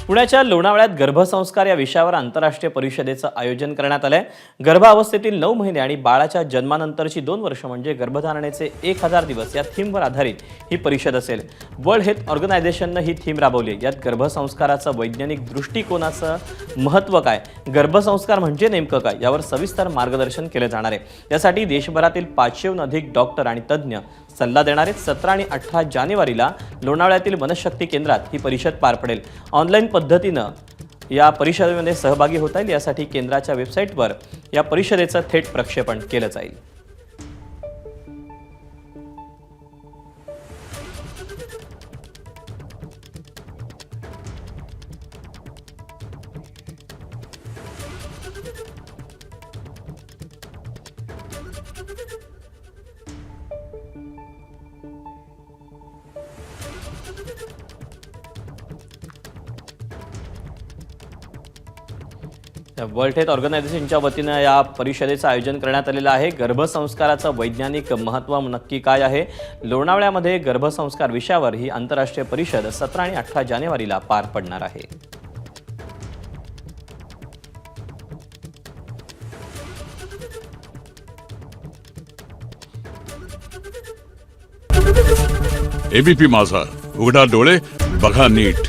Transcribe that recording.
पुण्याच्या लोणावळ्यात गर्भसंस्कार या विषयावर आंतरराष्ट्रीय परिषदेचं आयोजन करण्यात आलंय। गर्भावस्थेतील 9 महिने आणि बाळाच्या जन्मानंतरची 2 वर्ष म्हणजे गर्भधारणेचे 1000 दिवस या थीमवर आधारित ही परिषद असेल। वर्ल्ड हेल्थ ऑर्गनायझेशनने ही थीम राबवली आहे। यात गर्भसंस्काराचं वैज्ञानिक दृष्टिकोनाचं महत्त्व काय, गर्भसंस्कार म्हणजे नेमकं काय यावर सविस्तर मार्गदर्शन केले जाणार आहे। यासाठी देशभरातील 500हून अधिक डॉक्टर आणि तज्ञ सल्ला देणार आहेत। 17 आणि 18 जानेवारीला लोणावळ्यातील वनशक्ती केंद्रात ही परिषद पार पडेल। ऑनलाईन पद्धतीनं या परिषदेमध्ये सहभागी होता येईल यासाठी केंद्राच्या वेबसाईटवर या परिषदेचं थेट प्रक्षेपण केलं जाईल। वर्ल्ड हेल्थ ऑर्गनायझेशनच्या वतीनं या परिषदेचं आयोजन करण्यात आलेलं आहे। गर्भसंस्काराचं वैज्ञानिक महत्त्व नक्की काय आहे, लोणावळ्यामध्ये गर्भसंस्कार विषयावर ही आंतरराष्ट्रीय परिषद 17 आणि 18 जानेवारीला पार पडणार आहे। एबीपी माझा, उघडा डोळे बघा नीट।